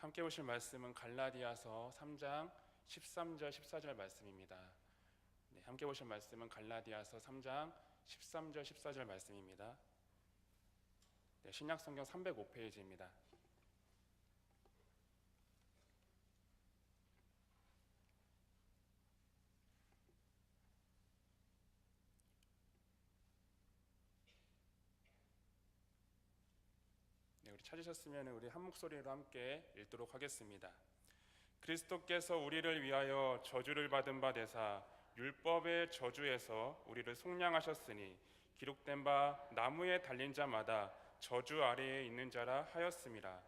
함께 보실 말씀은 갈라디아서 3장 13절 14절 말씀입니다. 함께 보실 말씀은 갈라디아서 3장 13절 14절 말씀입니다. 신약성경 305페이지입니다. 우리 찾으셨으면 우리 한 목소리로 함께 읽도록 하겠습니다. 그리스도께서 우리를 위하여 저주를 받은 바 되사 율법의 저주에서 우리를 속량하셨으니 기록된 바 나무에 달린 자마다 저주 아래에 있는 자라 하였음이라.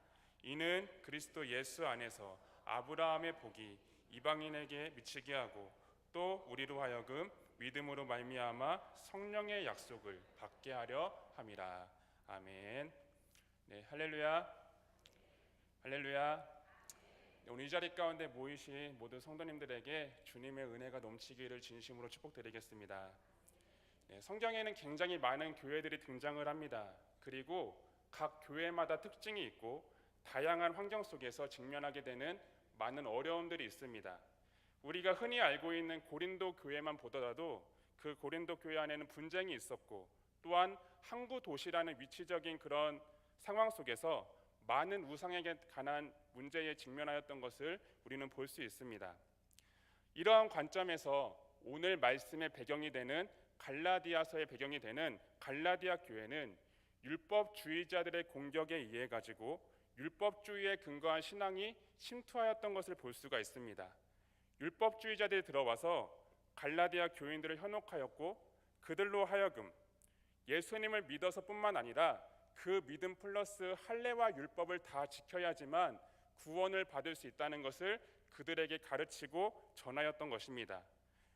이는 그리스도 예수 안에서 아브라함의 복이 이방인에게 미치게 하고 또 우리로 하여금 믿음으로 말미암아 성령의 약속을 받게 하려 함이라. 아멘. 할렐루야, 할렐루야. 오늘 이 자리 가운데 모이신 모든 성도님들에게 주님의 은혜가 넘치기를 진심으로 축복드리겠습니다. 성경에는 굉장히 많은 교회들이 등장을 합니다. 그리고 각 교회마다 특징이 있고 다양한 환경 속에서 직면하게 되는 많은 어려움들이 있습니다. 우리가 흔히 알고 있는 고린도 교회만 보더라도 그 고린도 교회 안에는 분쟁이 있었고 또한 항구 도시라는 위치적인 그런 상황 속에서 많은 우상에게 관한 문제에 직면하였던 것을 우리는 볼 수 있습니다. 이러한 관점에서 오늘 말씀의 배경이 되는 갈라디아서의 배경이 되는 갈라디아 교회는 율법주의자들의 공격에 의해 가지고 율법주의에 근거한 신앙이 침투하였던 것을 볼 수가 있습니다. 율법주의자들이 들어와서 갈라디아 교인들을 현혹하였고 그들로 하여금 예수님을 믿어서뿐만 아니라 그 믿음 플러스 할례와 율법을 다 지켜야지만 구원을 받을 수 있다는 것을 그들에게 가르치고 전하였던 것입니다.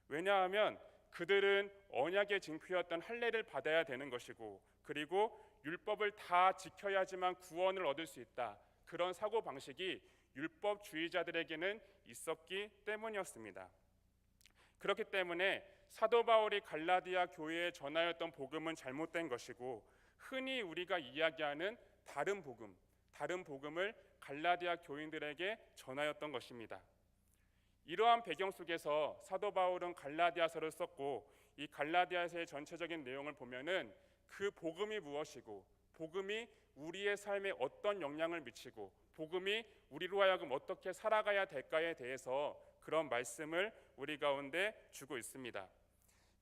왜냐하면 그들은 언약의 징표였던 할례를 받아야 되는 것이고 그리고 율법을 다 지켜야지만 구원을 얻을 수 있다. 그런 사고방식이 율법주의자들에게는 있었기 때문이었습니다. 그렇기 때문에 사도 바울이 갈라디아 교회에 전하였던 복음은 잘못된 것이고 흔히 우리가 이야기하는 다른 복음을 갈라디아 교인들에게 전하였던 것입니다. 이러한 배경 속에서 사도 바울은 갈라디아서를 썼고 이 갈라디아서의 전체적인 내용을 보면은 그 복음이 무엇이고 복음이 우리의 삶에 어떤 영향을 미치고 복음이 우리로 하여금 어떻게 살아가야 될까에 대해서 그런 말씀을 우리 가운데 주고 있습니다.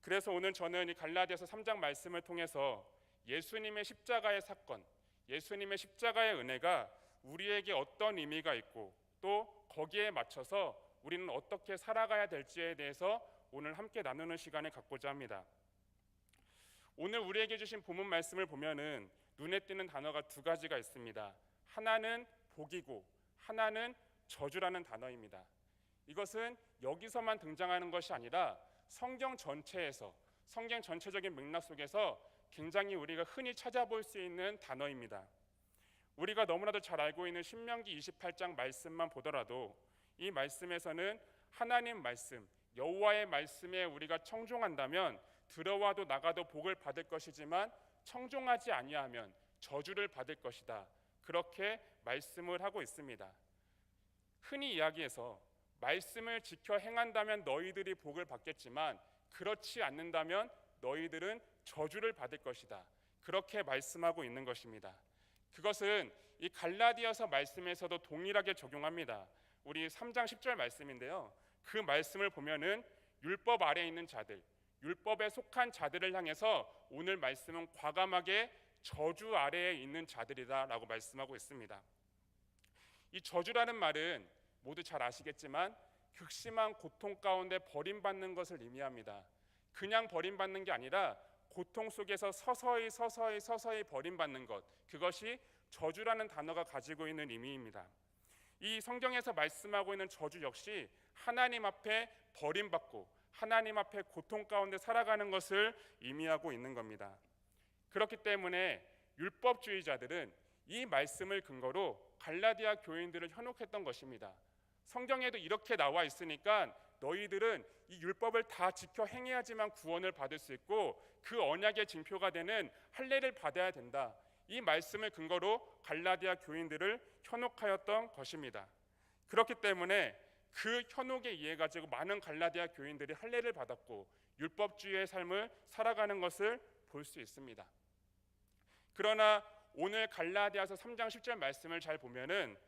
그래서 오늘 저는 이 갈라디아서 3장 말씀을 통해서 예수님의 십자가의 사건, 예수님의 십자가의 은혜가 우리에게 어떤 의미가 있고 또 거기에 맞춰서 우리는 어떻게 살아가야 될지에 대해서 오늘 함께 나누는 시간을 갖고자 합니다. 오늘 우리에게 주신 본문 말씀을 보면은 눈에 띄는 단어가 두 가지가 있습니다. 하나는 복이고 하나는 저주라는 단어입니다. 이것은 여기서만 등장하는 것이 아니라 성경 전체에서 성경 전체적인 맥락 속에서 굉장히 우리가 흔히 찾아볼 수 있는 단어입니다. 우리가 너무나도 잘 알고 있는 신명기 28장 말씀만 보더라도 이 말씀에서는 하나님 말씀, 여호와의 말씀에 우리가 청종한다면 들어와도 나가도 복을 받을 것이지만 청종하지 아니하면 저주를 받을 것이다. 그렇게 말씀을 하고 있습니다. 흔히 이야기해서 말씀을 지켜 행한다면 너희들이 복을 받겠지만 그렇지 않는다면 너희들은 저주를 받을 것이다. 그렇게 말씀하고 있는 것입니다. 그것은 이 갈라디아서 말씀에서도 동일하게 적용합니다. 우리 3장 10절 말씀인데요. 그 말씀을 보면은 율법 아래에 있는 자들, 율법에 속한 자들을 향해서 오늘 말씀은 과감하게 저주 아래에 있는 자들이다라고 말씀하고 있습니다. 이 저주라는 말은 모두 잘 아시겠지만 극심한 고통 가운데 버림받는 것을 의미합니다. 그냥 버림받는 게 아니라 고통 속에서 서서히 버림받는 것, 그것이 저주라는 단어가 가지고 있는 의미입니다. 이 성경에서 말씀하고 있는 저주 역시 하나님 앞에 버림받고 하나님 앞에 고통 가운데 살아가는 것을 의미하고 있는 겁니다. 그렇기 때문에 율법주의자들은 이 말씀을 근거로 갈라디아 교인들을 현혹했던 것입니다. 성경에도 이렇게 나와 있으니까 너희들은 이 율법을 다 지켜 행해야지만 구원을 받을 수 있고 그 언약의 징표가 되는 할례를 받아야 된다. 이 말씀을 근거로 갈라디아 교인들을 현혹하였던 것입니다. 그렇기 때문에 그 현혹에 의해 가지고 많은 갈라디아 교인들이 할례를 받았고 율법주의의 삶을 살아가는 것을 볼 수 있습니다. 그러나 오늘 갈라디아서 3장 10절 말씀을 잘 보면은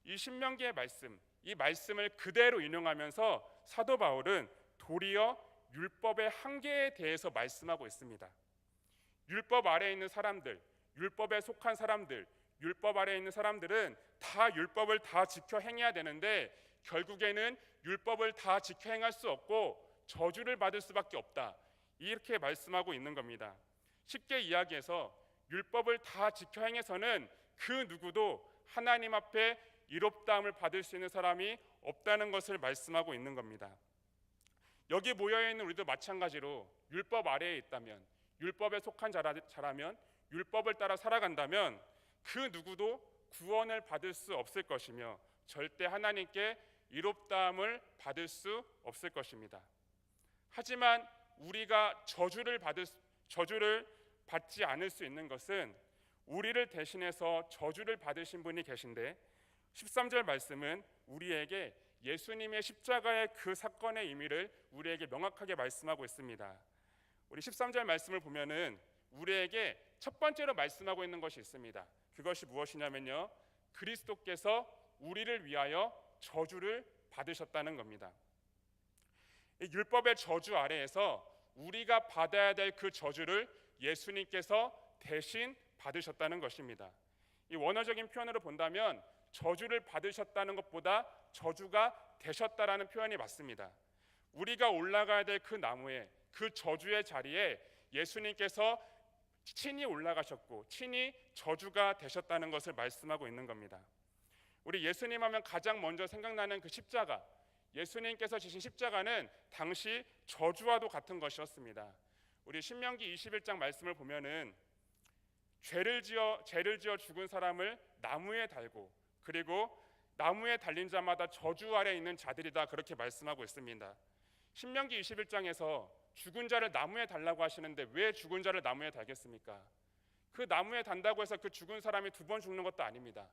이 신명기의 말씀, 이 말씀을 그대로 인용하면서 사도 바울은 도리어 율법의 한계에 대해서 말씀하고 있습니다. 율법 아래에 있는 사람들, 율법에 속한 사람들, 율법 아래에 있는 사람들은 다 율법을 다 지켜 행해야 되는데 결국에는 율법을 다 지켜 행할 수 없고 저주를 받을 수밖에 없다. 이렇게 말씀하고 있는 겁니다. 쉽게 이야기해서 율법을 다 지켜 행해서는 그 누구도 하나님 앞에 이롭다함을 받을 수 있는 사람이 없다는 것을 말씀하고 있는 겁니다. 여기 모여있는 우리도 마찬가지로 율법 아래에 있다면, 율법에 속한 자라면, 율법을 따라 살아간다면 그 누구도 구원을 받을 수 없을 것이며 절대 하나님께 이롭다함을 받을 수 없을 것입니다. 하지만 우리가 저주를 받지 않을 수 있는 것은 우리를 대신해서 저주를 받으신 분이 계신데 13절 말씀은 우리에게 예수님의 십자가의 그 사건의 의미를 우리에게 명확하게 말씀하고 있습니다. 우리 13절 말씀을 보면은 우리에게 첫 번째로 말씀하고 있는 것이 있습니다. 그것이 무엇이냐면요, 그리스도께서 우리를 위하여 저주를 받으셨다는 겁니다. 이 율법의 저주 아래에서 우리가 받아야 될 그 저주를 예수님께서 대신 받으셨다는 것입니다. 이 원어적인 표현으로 본다면 저주를 받으셨다는 것보다 저주가 되셨다라는 표현이 맞습니다. 우리가 올라가야 될 그 나무에, 그 저주의 자리에 예수님께서 친히 올라가셨고 친히 저주가 되셨다는 것을 말씀하고 있는 겁니다. 우리 예수님 하면 가장 먼저 생각나는 그 십자가, 예수님께서 지신 십자가는 당시 저주와도 같은 것이었습니다. 우리 신명기 21장 말씀을 보면은 죄를 지어 죽은 사람을 나무에 달고 그리고 나무에 달린 자마다 저주 아래 있는 자들이다, 그렇게 말씀하고 있습니다. 신명기 21장에서 죽은 자를 나무에 달라고 하시는데 왜 죽은 자를 나무에 달겠습니까? 그 나무에 단다고 해서 그 죽은 사람이 두 번 죽는 것도 아닙니다.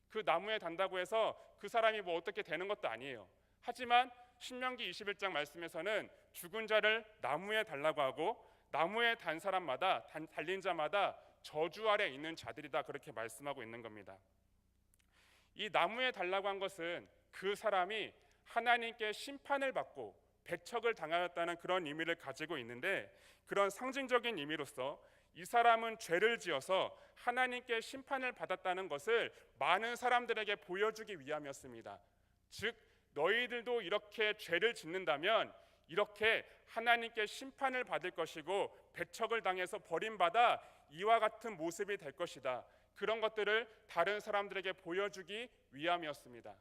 그 나무에 단다고 해서 그 사람이 뭐 어떻게 되는 것도 아니에요. 하지만 신명기 21장 말씀에서는 죽은 자를 나무에 달라고 하고 나무에 단 사람마다 달린 자마다 저주 아래 있는 자들이다, 그렇게 말씀하고 있는 겁니다. 이 나무에 달라고 한 것은 그 사람이 하나님께 심판을 받고 배척을 당하였다는 그런 의미를 가지고 있는데, 그런 상징적인 의미로서 이 사람은 죄를 지어서 하나님께 심판을 받았다는 것을 많은 사람들에게 보여주기 위함이었습니다. 즉 너희들도 이렇게 죄를 짓는다면 이렇게 하나님께 심판을 받을 것이고 배척을 당해서 버림받아 이와 같은 모습이 될 것이다, 그런 것들을 다른 사람들에게 보여주기 위함이었습니다.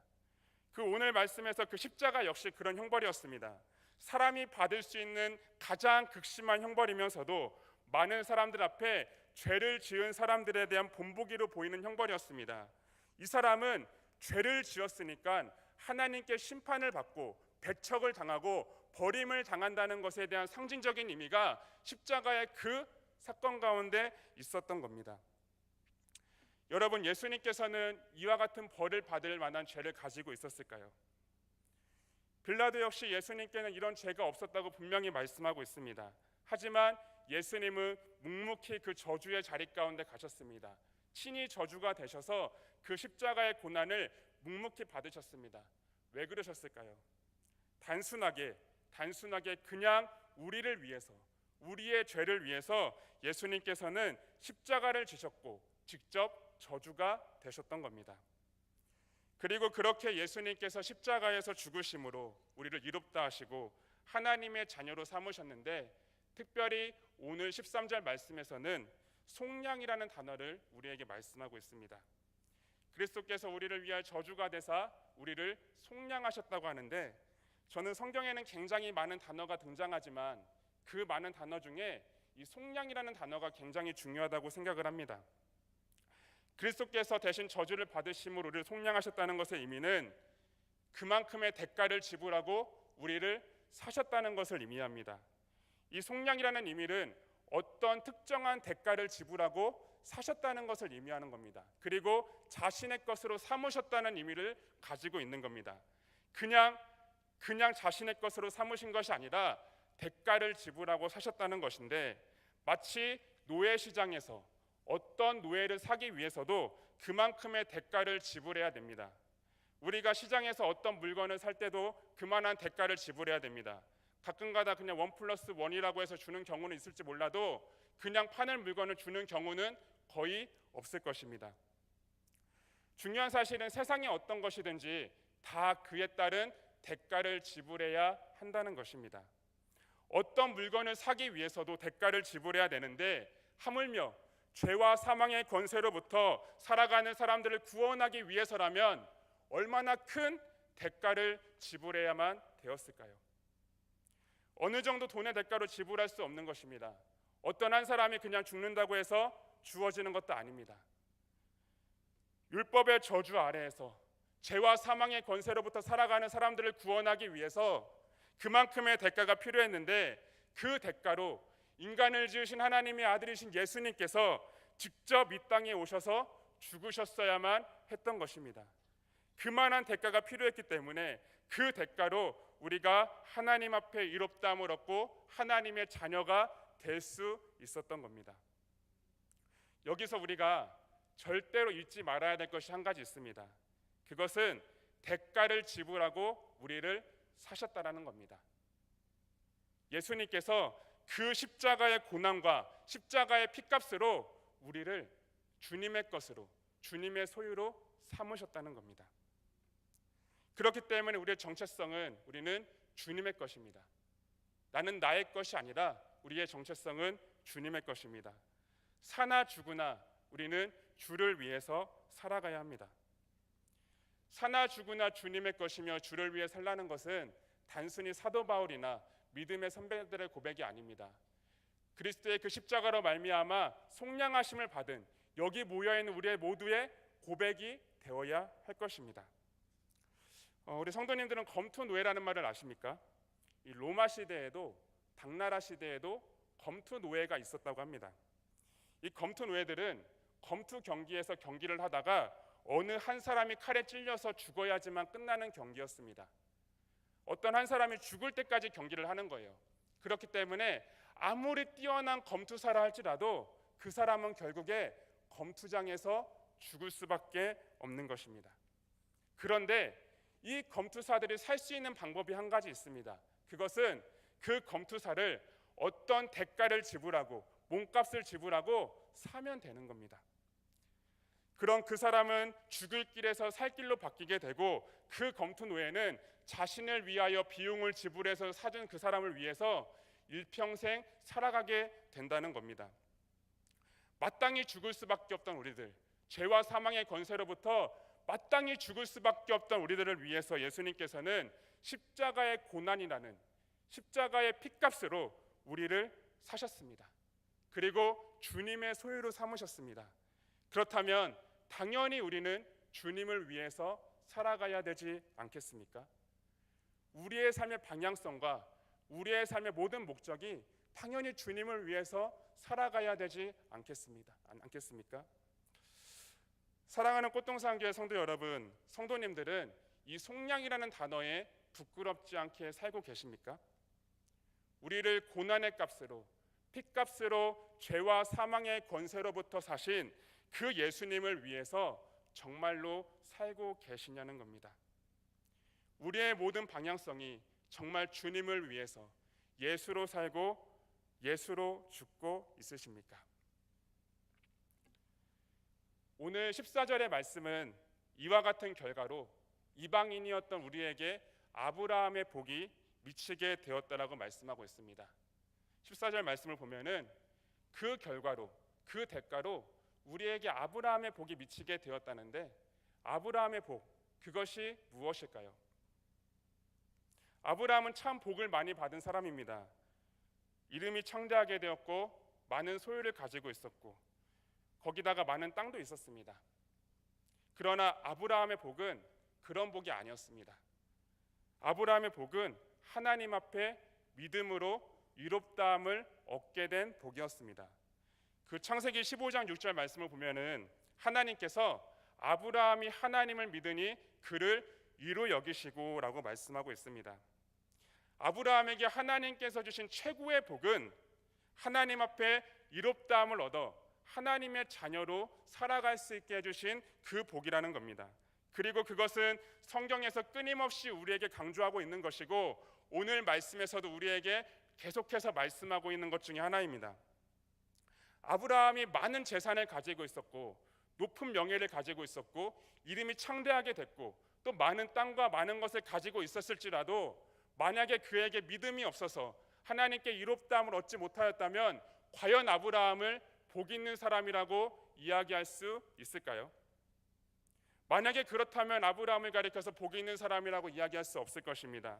그 오늘 말씀에서 그 십자가 역시 그런 형벌이었습니다. 사람이 받을 수 있는 가장 극심한 형벌이면서도 많은 사람들 앞에 죄를 지은 사람들에 대한 본보기로 보이는 형벌이었습니다. 이 사람은 죄를 지었으니까 하나님께 심판을 받고 배척을 당하고 버림을 당한다는 것에 대한 상징적인 의미가 십자가의 그 사건 가운데 있었던 겁니다. 여러분, 예수님께서는 이와 같은 벌을 받을 만한 죄를 가지고 있었을까요? 빌라도 역시 예수님께는 이런 죄가 없었다고 분명히 말씀하고 있습니다. 하지만 예수님은 묵묵히 그 저주의 자리 가운데 가셨습니다. 친히 저주가 되셔서 그 십자가의 고난을 묵묵히 받으셨습니다. 왜 그러셨을까요? 단순하게 그냥 우리를 위해서, 우리의 죄를 위해서 예수님께서는 십자가를 지셨고 직접 저주가 되셨던 겁니다. 그리고 그렇게 예수님께서 십자가에서 죽으심으로 우리를 이롭다 하시고 하나님의 자녀로 삼으셨는데, 특별히 오늘 13절 말씀에서는 속량이라는 단어를 우리에게 말씀하고 있습니다. 그리스도께서 우리를 위하여 저주가 되사 우리를 속량하셨다고 하는데, 저는 성경에는 굉장히 많은 단어가 등장하지만 그 많은 단어 중에 이 속량이라는 단어가 굉장히 중요하다고 생각을 합니다. 그리스도께서 대신 저주를 받으심으로 우리를 속량하셨다는 것의 의미는 그만큼의 대가를 지불하고 우리를 사셨다는 것을 의미합니다. 이 속량이라는 의미는 어떤 특정한 대가를 지불하고 사셨다는 것을 의미하는 겁니다. 그리고 자신의 것으로 삼으셨다는 의미를 가지고 있는 겁니다. 그냥 자신의 것으로 삼으신 것이 아니라 대가를 지불하고 사셨다는 것인데, 마치 노예 시장에서 어떤 노예를 사기 위해서도 그만큼의 대가를 지불해야 됩니다. 우리가 시장에서 어떤 물건을 살 때도 그만한 대가를 지불해야 됩니다. 가끔가다 그냥 1+1이라고 해서 주는 경우는 있을지 몰라도 그냥 파는 물건을 주는 경우는 거의 없을 것입니다. 중요한 사실은 세상에 어떤 것이든지 다 그에 따른 대가를 지불해야 한다는 것입니다. 어떤 물건을 사기 위해서도 대가를 지불해야 되는데, 하물며 죄와 사망의 권세로부터 살아가는 사람들을 구원하기 위해서라면 얼마나 큰 대가를 지불해야만 되었을까요? 어느 정도 돈의 대가로 지불할 수 없는 것입니다. 어떤 한 사람이 그냥 죽는다고 해서 주어지는 것도 아닙니다. 율법의 저주 아래에서 죄와 사망의 권세로부터 살아가는 사람들을 구원하기 위해서 그만큼의 대가가 필요했는데, 그 대가로 인간을 지으신 하나님의 아들이신 예수님께서 직접 이 땅에 오셔서 죽으셨어야만 했던 것입니다. 그만한 대가가 필요했기 때문에 그 대가로 우리가 하나님 앞에 의롭다함을 얻고 하나님의 자녀가 될 수 있었던 겁니다. 여기서 우리가 절대로 잊지 말아야 될 것이 한 가지 있습니다. 그것은 대가를 지불하고 우리를 사셨다라는 겁니다. 예수님께서 그 십자가의 고난과 십자가의 피값으로 우리를 주님의 것으로, 주님의 소유로 삼으셨다는 겁니다. 그렇기 때문에 우리의 정체성은 우리는 주님의 것입니다. 나는 나의 것이 아니라 우리의 정체성은 주님의 것입니다. 사나 죽으나 우리는 주를 위해서 살아가야 합니다. 사나 죽으나 주님의 것이며 주를 위해 살라는 것은 단순히 사도 바울이나 믿음의 선배들의 고백이 아닙니다. 그리스도의 그 십자가로 말미암아 속량하심을 받은 여기 모여있는 우리의 모두의 고백이 되어야 할 것입니다. 우리 성도님들은 검투노예라는 말을 아십니까? 이 로마 시대에도 당나라 시대에도 검투노예가 있었다고 합니다. 이 검투노예들은 검투 경기에서 경기를 하다가 어느 한 사람이 칼에 찔려서 죽어야지만 끝나는 경기였습니다. 어떤 한 사람이 죽을 때까지 경기를 하는 거예요. 그렇기 때문에 아무리 뛰어난 검투사라 할지라도 그 사람은 결국에 검투장에서 죽을 수밖에 없는 것입니다. 그런데 이 검투사들이 살 수 있는 방법이 한 가지 있습니다. 그것은 그 검투사를 어떤 대가를 지불하고 몸값을 지불하고 사면 되는 겁니다. 그럼 그 사람은 죽을 길에서 살 길로 바뀌게 되고, 그 검투노예는 자신을 위하여 비용을 지불해서 사준 그 사람을 위해서 일평생 살아가게 된다는 겁니다. 마땅히 죽을 수밖에 없던 우리들, 죄와 사망의 권세로부터 마땅히 죽을 수밖에 없던 우리들을 위해서 예수님께서는 십자가의 고난이라는 십자가의 피값으로 우리를 사셨습니다. 그리고 주님의 소유로 삼으셨습니다. 그렇다면 당연히 우리는 주님을 위해서 살아가야 되지 않겠습니까? 우리의 삶의 방향성과 우리의 삶의 모든 목적이 당연히 주님을 위해서 살아가야 되지 않겠습니까? 사랑하는 꽃동산교회 성도 여러분, 성도님들은 이 속량이라는 단어에 부끄럽지 않게 살고 계십니까? 우리를 고난의 값으로, 피값으로 죄와 사망의 권세로부터 사신 그 예수님을 위해서 정말로 살고 계시냐는 겁니다. 우리의 모든 방향성이 정말 주님을 위해서 예수로 살고 예수로 죽고 있으십니까? 오늘 14절의 말씀은 이와 같은 결과로 이방인이었던 우리에게 아브라함의 복이 미치게 되었다라고 말씀하고 있습니다. 14절 말씀을 보면은 그 결과로, 그 대가로 우리에게 아브라함의 복이 미치게 되었다는데, 아브라함의 복, 그것이 무엇일까요? 아브라함은 참 복을 많이 받은 사람입니다. 이름이 창대하게 되었고 많은 소유를 가지고 있었고 거기다가 많은 땅도 있었습니다. 그러나 아브라함의 복은 그런 복이 아니었습니다. 아브라함의 복은 하나님 앞에 믿음으로 이롭다함을 얻게 된 복이었습니다. 그 창세기 15장 6절 말씀을 보면은 하나님께서 아브라함이 하나님을 믿으니 그를 의로 여기시고 라고 말씀하고 있습니다. 아브라함에게 하나님께서 주신 최고의 복은 하나님 앞에 의롭다함을 얻어 하나님의 자녀로 살아갈 수 있게 해주신 그 복이라는 겁니다. 그리고 그것은 성경에서 끊임없이 우리에게 강조하고 있는 것이고 오늘 말씀에서도 우리에게 계속해서 말씀하고 있는 것 중에 하나입니다. 아브라함이 많은 재산을 가지고 있었고 높은 명예를 가지고 있었고 이름이 창대하게 됐고 또 많은 땅과 많은 것을 가지고 있었을지라도 만약에 그에게 믿음이 없어서 하나님께 의롭다함을 얻지 못하였다면 과연 아브라함을 복 있는 사람이라고 이야기할 수 있을까요? 만약에 그렇다면 아브라함을 가리켜서 복 있는 사람이라고 이야기할 수 없을 것입니다.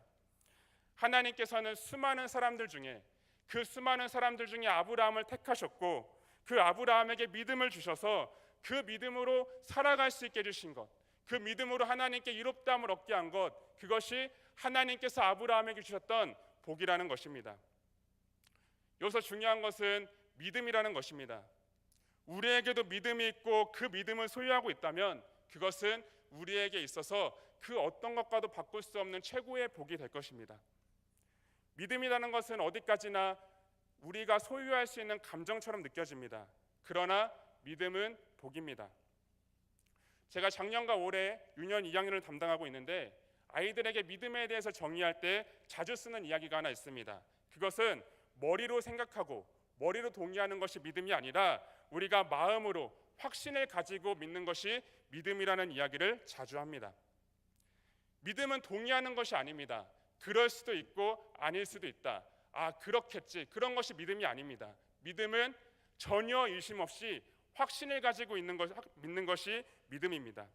하나님께서는 수많은 사람들 중에 그 수많은 사람들 중에 아브라함을 택하셨고 그 아브라함에게 믿음을 주셔서 그 믿음으로 살아갈 수 있게 해주신 것, 그 믿음으로 하나님께 의롭다함을 얻게 한 것, 그것이 하나님께서 아브라함에게 주셨던 복이라는 것입니다. 여기서 중요한 것은 믿음이라는 것입니다. 우리에게도 믿음이 있고 그 믿음을 소유하고 있다면 그것은 우리에게 있어서 그 어떤 것과도 바꿀 수 없는 최고의 복이 될 것입니다. 믿음이라는 것은 어디까지나 우리가 소유할 수 있는 감정처럼 느껴집니다. 그러나 믿음은 복입니다. 제가 작년과 올해 유년 2학년을 담당하고 있는데 아이들에게 믿음에 대해서 정의할 때 자주 쓰는 이야기가 하나 있습니다. 그것은 머리로 생각하고 머리로 동의하는 것이 믿음이 아니라 우리가 마음으로 확신을 가지고 믿는 것이 믿음이라는 이야기를 자주 합니다. 믿음은 동의하는 것이 아닙니다. 그럴 수도 있고 아닐 수도 있다. 아, 그렇겠지. 그런 것이 믿음이 아닙니다. 믿음은 전혀 의심 없이 확신을 가지고 믿는 것이 믿음입니다.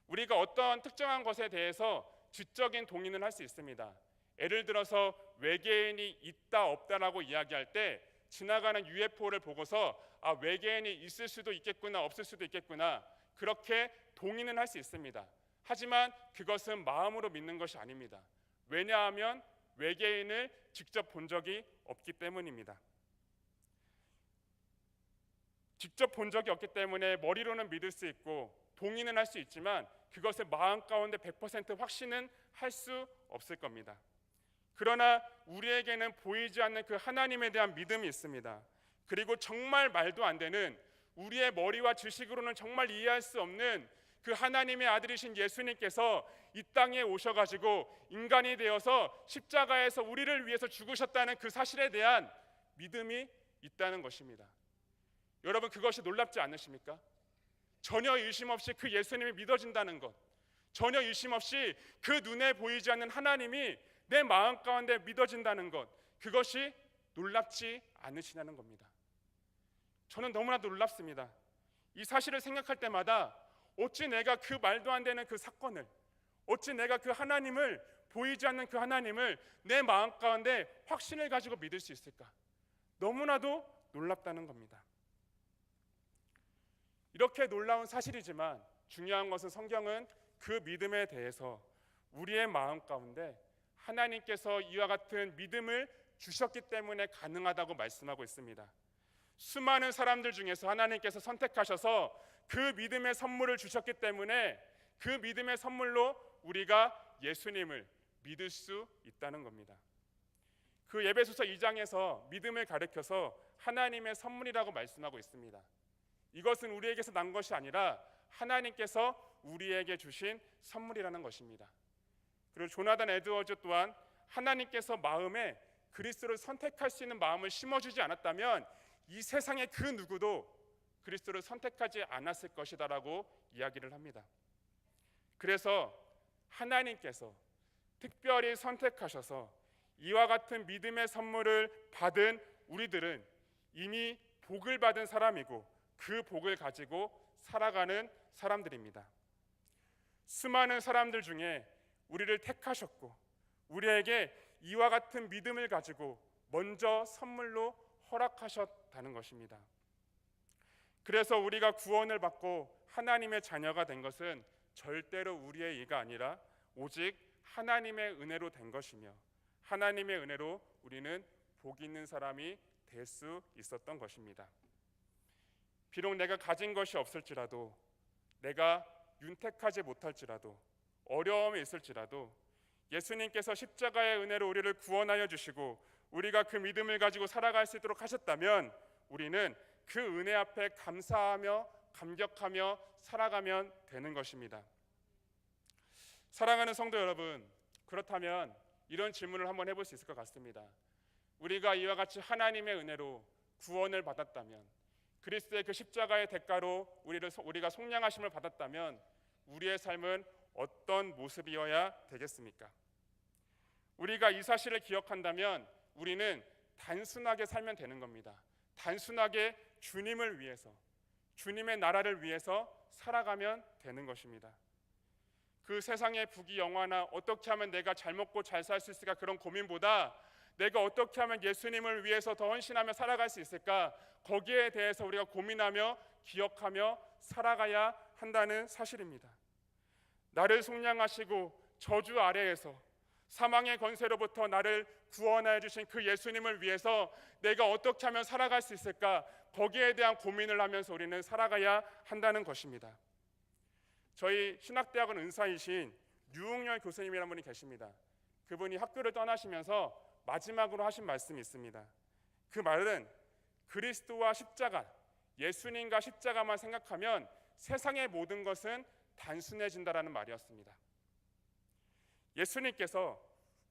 우리가 어떤 특정한 것에 대해서 지적인 동의는 할 수 있습니다. 예를 들어서 외계인이 있다 없다라고 이야기할 때 지나가는 UFO를 보고서 아, 외계인이 있을 수도 있겠구나 없을 수도 있겠구나 그렇게 동의는 할 수 있습니다. 하지만 그것은 마음으로 믿는 것이 아닙니다. 왜냐하면 외계인을 직접 본 적이 없기 때문입니다. 직접 본 적이 없기 때문에 머리로는 믿을 수 있고 동의는 할 수 있지만 그것을 마음 가운데 100% 확신은 할 수 없을 겁니다. 그러나 우리에게는 보이지 않는 그 하나님에 대한 믿음이 있습니다. 그리고 정말 말도 안 되는 우리의 머리와 지식으로는 정말 이해할 수 없는 그 하나님의 아들이신 예수님께서 이 땅에 오셔가지고 인간이 되어서 십자가에서 우리를 위해서 죽으셨다는 그 사실에 대한 믿음이 있다는 것입니다. 여러분 그것이 놀랍지 않으십니까? 전혀 의심 없이 그 예수님이 믿어진다는 것, 전혀 의심 없이 그 눈에 보이지 않는 하나님이 내 마음 가운데 믿어진다는 것, 그것이 놀랍지 않으시냐는 겁니다. 저는 너무나 놀랍습니다. 이 사실을 생각할 때마다 어찌 내가 그 말도 안 되는 그 사건을, 어찌 내가 그 하나님을, 보이지 않는 그 하나님을 내 마음 가운데 확신을 가지고 믿을 수 있을까? 너무나도 놀랍다는 겁니다. 이렇게 놀라운 사실이지만 중요한 것은 성경은 그 믿음에 대해서 우리의 마음 가운데 하나님께서 이와 같은 믿음을 주셨기 때문에 가능하다고 말씀하고 있습니다. 수많은 사람들 중에서 하나님께서 선택하셔서 그 믿음의 선물을 주셨기 때문에 그 믿음의 선물로 우리가 예수님을 믿을 수 있다는 겁니다. 그 에베소서 2장에서 믿음을 가리켜서 하나님의 선물이라고 말씀하고 있습니다. 이것은 우리에게서 난 것이 아니라 하나님께서 우리에게 주신 선물이라는 것입니다. 그리고 조나단 에드워즈 또한 하나님께서 마음에 그리스도를 선택할 수 있는 마음을 심어주지 않았다면 이 세상의 그 누구도 그리스도를 선택하지 않았을 것이다라고 이야기를 합니다. 그래서 하나님께서 특별히 선택하셔서 이와 같은 믿음의 선물을 받은 우리들은 이미 복을 받은 사람이고 그 복을 가지고 살아가는 사람들입니다. 수많은 사람들 중에 우리를 택하셨고 우리에게 이와 같은 믿음을 가지고 먼저 선물로 허락하셨다는 것입니다. 그래서 우리가 구원을 받고 하나님의 자녀가 된 것은 절대로 우리의 의가 아니라 오직 하나님의 은혜로 된 것이며 하나님의 은혜로 우리는 복 있는 사람이 될 수 있었던 것입니다. 비록 내가 가진 것이 없을지라도, 내가 윤택하지 못할지라도, 어려움이 있을지라도 예수님께서 십자가의 은혜로 우리를 구원하여 주시고 우리가 그 믿음을 가지고 살아갈 수 있도록 하셨다면 우리는 그 은혜 앞에 감사하며 감격하며 살아가면 되는 것입니다. 사랑하는 성도 여러분, 그렇다면 이런 질문을 한번 해볼 수 있을 것 같습니다. 우리가 이와 같이 하나님의 은혜로 구원을 받았다면, 그리스도의 그 십자가의 대가로 우리가 속량하심을 받았다면 우리의 삶은 어떤 모습이어야 되겠습니까? 우리가 이 사실을 기억한다면 우리는 단순하게 살면 되는 겁니다. 단순하게 주님을 위해서, 주님의 나라를 위해서 살아가면 되는 것입니다. 그 세상의 부귀영화나 어떻게 하면 내가 잘 먹고 잘 살 수 있을까, 그런 고민보다 내가 어떻게 하면 예수님을 위해서 더 헌신하며 살아갈 수 있을까, 거기에 대해서 우리가 고민하며 기억하며 살아가야 한다는 사실입니다. 나를 속량하시고 저주 아래에서 사망의 권세로부터 나를 구원하여 주신 그 예수님을 위해서 내가 어떻게 하면 살아갈 수 있을까, 거기에 대한 고민을 하면서 우리는 살아가야 한다는 것입니다. 저희 신학대학원 은사이신 유웅열 교수님이라는 분이 계십니다. 그분이 학교를 떠나시면서 마지막으로 하신 말씀이 있습니다. 그 말은 그리스도와 십자가, 예수님과 십자가만 생각하면 세상의 모든 것은 단순해진다라는 말이었습니다. 예수님께서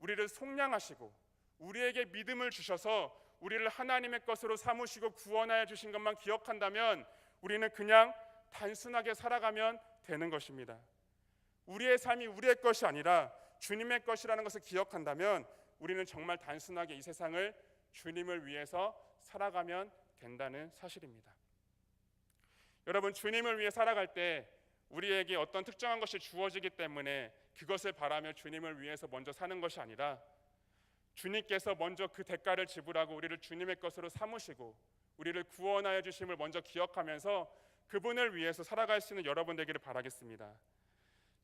우리를 속량하시고 우리에게 믿음을 주셔서 우리를 하나님의 것으로 삼으시고 구원하여 주신 것만 기억한다면 우리는 그냥 단순하게 살아가면 되는 것입니다. 우리의 삶이 우리의 것이 아니라 주님의 것이라는 것을 기억한다면 우리는 정말 단순하게 이 세상을 주님을 위해서 살아가면 된다는 사실입니다. 여러분, 주님을 위해 살아갈 때 우리에게 어떤 특정한 것이 주어지기 때문에 그것을 바라며 주님을 위해서 먼저 사는 것이 아니라 주님께서 먼저 그 대가를 지불하고 우리를 주님의 것으로 삼으시고 우리를 구원하여 주심을 먼저 기억하면서 그분을 위해서 살아갈 수 있는 여러분 되기를 바라겠습니다.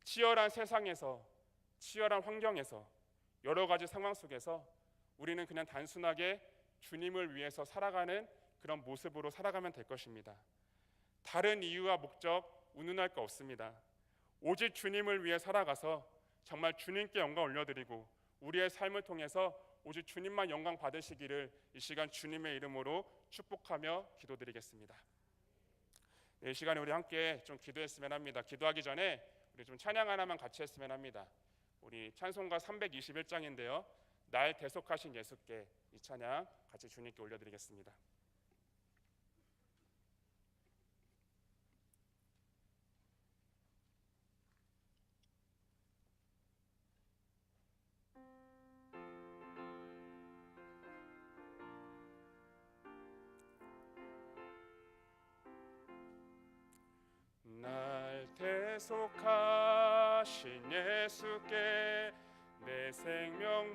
치열한 세상에서, 치열한 환경에서, 여러 가지 상황 속에서 우리는 그냥 단순하게 주님을 위해서 살아가는 그런 모습으로 살아가면 될 것입니다. 다른 이유와 목적 운운할 거 없습니다. 오직 주님을 위해 살아가서 정말 주님께 영광 올려드리고 우리의 삶을 통해서 오직 주님만 영광 받으시기를 이 시간 주님의 이름으로 축복하며 기도드리겠습니다. 이 시간에 우리 함께 좀 기도했으면 합니다. 기도하기 전에 우리 좀 찬양 하나만 같이 했으면 합니다. 우리 찬송가 321장인데요. 날 대속하신 예수께, 이 찬양 같이 주님께 올려드리겠습니다. 날 대속하신 예수께 내 생명